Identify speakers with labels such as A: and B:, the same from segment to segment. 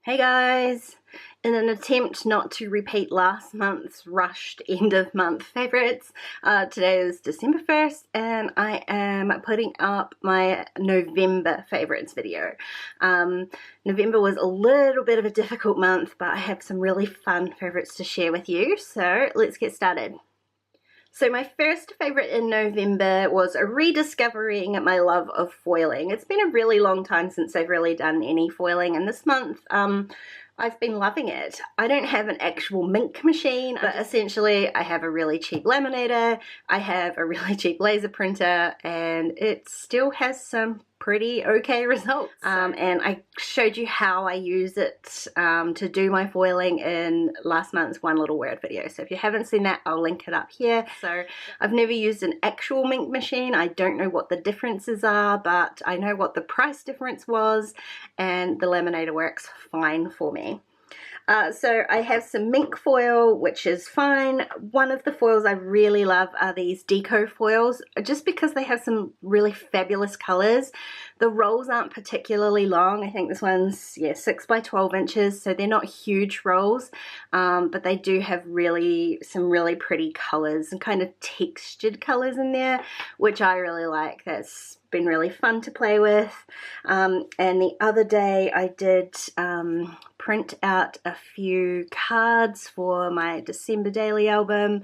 A: Hey guys! In an attempt not to repeat last month's rushed end of month favourites, today is December 1st and I am putting up my November favourites video. November was a little bit of a difficult month, but I have some really fun favourites to share with you, so let's get started. So my first favourite in November was rediscovering my love of foiling. It's been a really long time since I've really done any foiling, and this month I've been loving it. I don't have an actual mink machine, but essentially I have a really cheap laminator, I have a really cheap laser printer, and it still has some pretty okay results. And I showed you how I use it to do my foiling in last month's One Little Word video. So if you haven't seen that, I'll link it up here. So I've never used an actual mink machine. I don't know what the differences are, but I know what the price difference was, and the laminator works fine for me. So I have some mink foil, which is fine. One of the foils I really love are these deco foils, just because they have some really fabulous colours. The rolls aren't particularly long. I think this one's 6 by 12 inches, so they're not huge rolls, but they do have some really pretty colours and kind of textured colours in there, which I really like. That's been really fun to play with. And the other day I did print out a few cards for my December daily album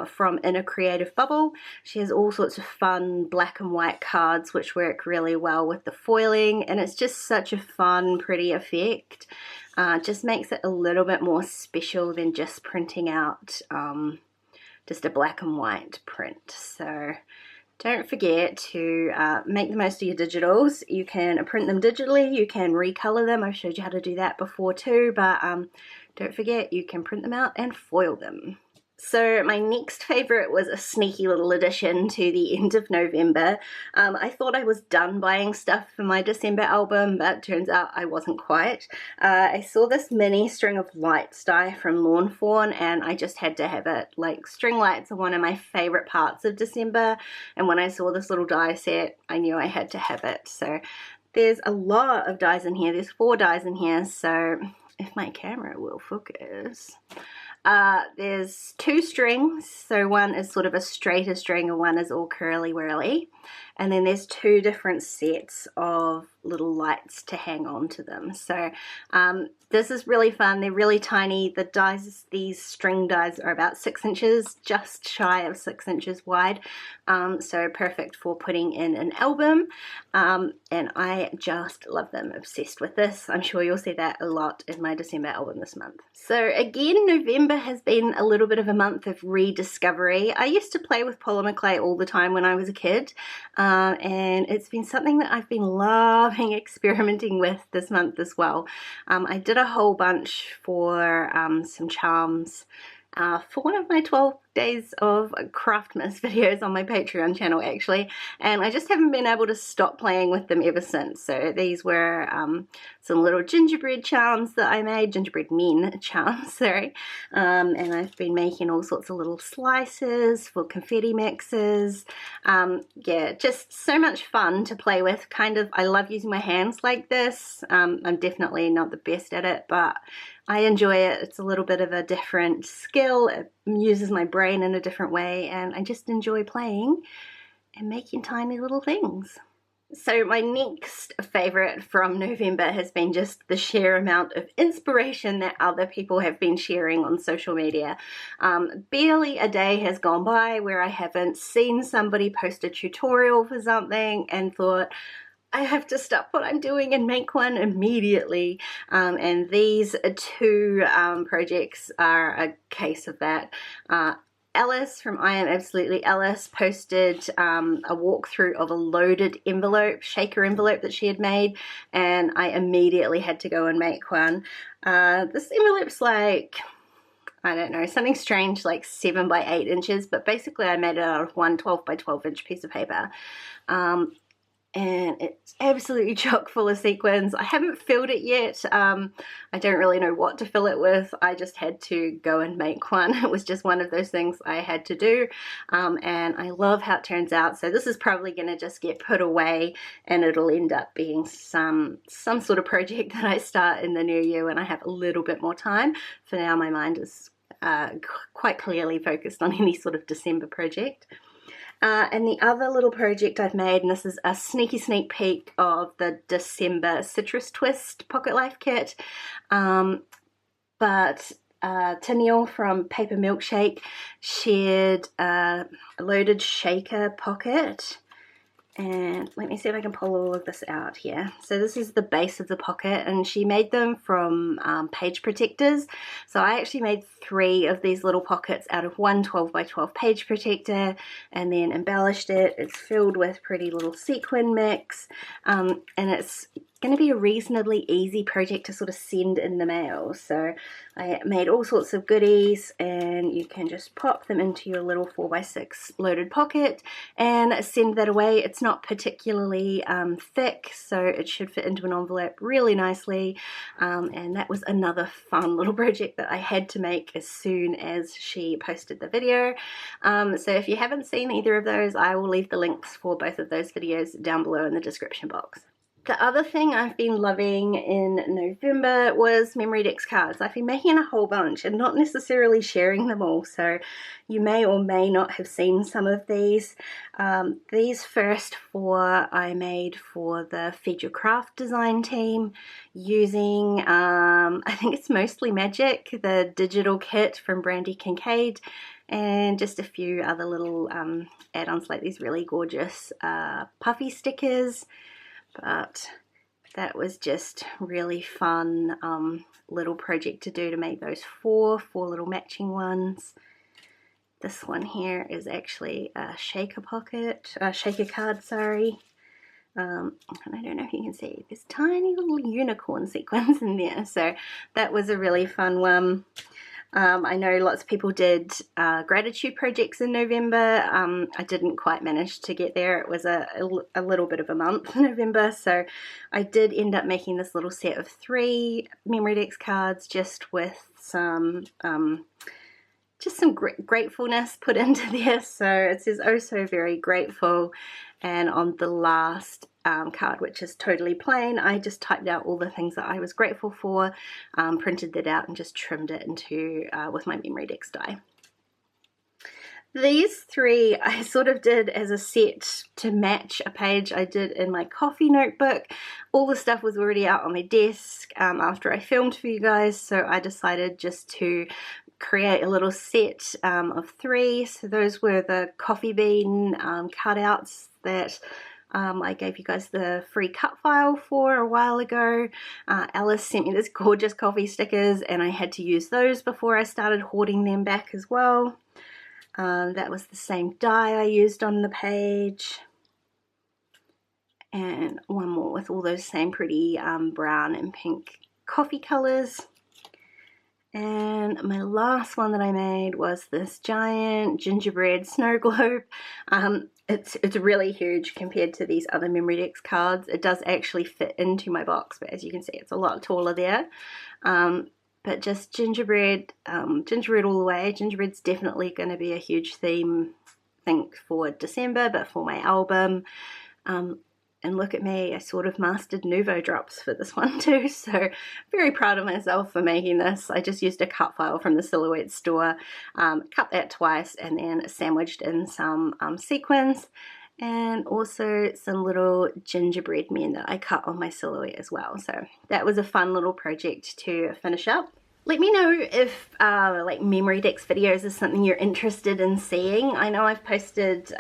A: from In a Creative Bubble. She has all sorts of fun black and white cards which work really well with the foiling, and it's just such a fun, pretty effect. Just makes it a little bit more special than just printing out just a black and white print. So don't forget to make the most of your digitals. You can print them digitally, you can recolor them. I've showed you how to do that before too, but don't forget you can print them out and foil them. So my next favourite was a sneaky little addition to the end of November. I thought I was done buying stuff for my December album, but turns out I wasn't quite. I saw this mini string of lights die from Fawn, and I just had to have it. Like, string lights are one of my favourite parts of December, and when I saw this little die set, I knew I had to have it. So there's a lot of dies in here. There's 4 dies in here, so if my camera will focus. There's 2 strings, so one is sort of a straighter string and one is all curly whirly, and then there's 2 different sets of little lights to hang on to them. So this is really fun. They're really tiny. The dies, these string dies, are about 6 inches, just shy of 6 inches wide, so perfect for putting in an album, and I just love them. Obsessed with this. I'm sure you'll see that a lot in my December album this month. So again, November has been a little bit of a month of rediscovery. I used to play with Polymer Clay all the time when I was a kid, and it's been something that I've been loving experimenting with this month as well. I did a whole bunch for some charms for one of my 12 days of Craftmas videos on my Patreon channel, actually, and I just haven't been able to stop playing with them ever since. So these were some little gingerbread charms that I made, gingerbread men charms, sorry, and I've been making all sorts of little slices for confetti mixes. Yeah, just so much fun to play with. Kind of, I love using my hands like this. I'm definitely not the best at it, but I enjoy it. It's a little bit of a different skill. It uses my brain in a different way, and I just enjoy playing and making tiny little things. So my next favourite from November has been just the sheer amount of inspiration that other people have been sharing on social media. Barely a day has gone by where I haven't seen somebody post a tutorial for something and thought, I have to stop what I'm doing and make one immediately, and these 2 projects are a case of that. Alice from I Am Absolutely Alice posted a walkthrough of a loaded envelope, shaker envelope that she had made, and I immediately had to go and make one. This envelope's like, I don't know, something strange, like 7 by 8 inches, but basically I made it out of one 12 by 12 inch piece of paper. and it's absolutely chock full of sequins. I haven't filled it yet. I don't really know what to fill it with. I just had to go and make one. It was just one of those things I had to do, and I love how it turns out. So this is probably going to just get put away, and it'll end up being some sort of project that I start in the new year when I have a little bit more time. For now, my mind is quite clearly focused on any sort of December project. And the other little project I've made, and this is a sneak peek of the December Citrus Twist Pocket Life Kit, but Tennille from Paper Milkshake shared a loaded shaker pocket. And let me see if I can pull all of this out here. So this is the base of the pocket, and she made them from page protectors. So I actually made 3 of these little pockets out of one 12 by 12 page protector, and then embellished it. It's filled with pretty little sequin mix, and it's going to be a reasonably easy project to sort of send in the mail. So I made all sorts of goodies, and you can just pop them into your little 4x6 loaded pocket and send that away. It's not particularly thick, so it should fit into an envelope really nicely, and that was another fun little project that I had to make as soon as she posted the video. So if you haven't seen either of those, I will leave the links for both of those videos down below in the description box. The other thing I've been loving in November was memory decks cards. I've been making a whole bunch and not necessarily sharing them all, so you may or may not have seen some of these. These first 4 I made for the Feed Your Craft design team using, I think it's mostly Magic, the digital kit from Brandy Kincaid, and just a few other little add-ons like these really gorgeous puffy stickers. But that was just really fun little project to do, to make those 4 little matching ones. This one here is actually a shaker card, sorry. And I don't know if you can see, there's tiny little unicorn sequins in there, so that was a really fun one. I know lots of people did gratitude projects in November. I didn't quite manage to get there. It was a little bit of a month in November, so I did end up making this little set of 3 memory decks cards, just with some gratefulness put into there. So it says, "Oh so very grateful," and on the last card, which is totally plain, I just typed out all the things that I was grateful for, printed that out, and just trimmed it into with my memory decks die. These 3 I sort of did as a set to match a page I did in my coffee notebook. All the stuff was already out on my desk after I filmed for you guys, so I decided just to create a little set of 3. So those were the coffee bean cutouts that I gave you guys the free cut file for a while ago. Alice sent me this gorgeous coffee stickers, and I had to use those before I started hoarding them back as well. That was the same die I used on the page. And one more with all those same pretty brown and pink coffee colors. And my last one that I made was this giant gingerbread snow globe. It's really huge compared to these other memory decks cards. It does actually fit into my box, but as you can see, it's a lot taller there. But just gingerbread all the way. Gingerbread's definitely going to be a huge theme, I think, for December, but for my album. And look at me, I sort of mastered Nouveau drops for this one too, so very proud of myself for making this. I just used a cut file from the Silhouette store, cut that twice, and then sandwiched in some sequins, and also some little gingerbread men that I cut on my Silhouette as well. So that was a fun little project to finish up. Let me know if like memory decks videos is something you're interested in seeing. I know I've posted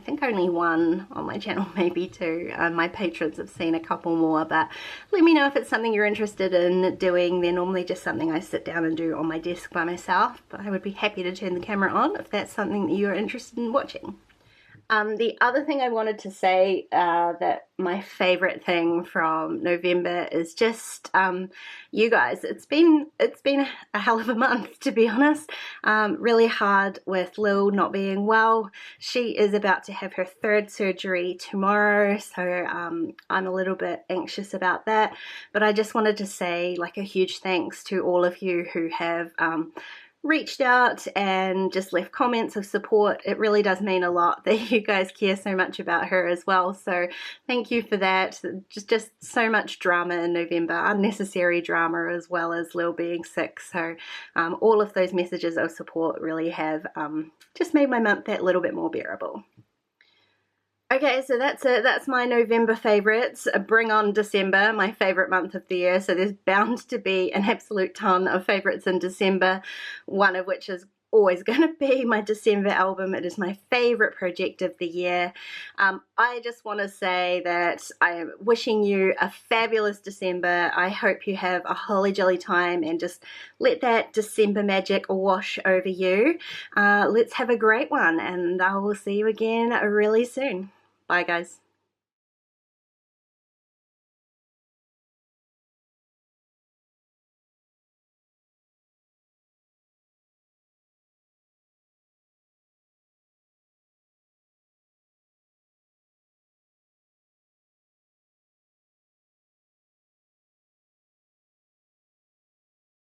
A: I think only 1 on my channel, maybe 2. My patrons have seen a couple more, but let me know if it's something you're interested in doing. They're normally just something I sit down and do on my desk by myself, but I would be happy to turn the camera on if that's something that you're interested in watching. The other thing I wanted to say, that my favorite thing from November is just you guys. It's been a hell of a month, to be honest. Really hard with Lil not being well. She is about to have her 3rd surgery tomorrow, so I'm a little bit anxious about that. But I just wanted to say like a huge thanks to all of you who have reached out and just left comments of support. It really does mean a lot that you guys care so much about her as well, so thank you for that. Just so much drama in November, unnecessary drama, as well as Lil being sick, so all of those messages of support really have just made my month that little bit more bearable. Okay, so that's it. That's my November favourites. Bring on December, my favourite month of the year. So there's bound to be an absolute ton of favourites in December, one of which is always going to be my December album. It is my favourite project of the year. I just want to say that I am wishing you a fabulous December. I hope you have a holly jolly time and just let that December magic wash over you. Let's have a great one, and I will see you again really soon. Bye, guys.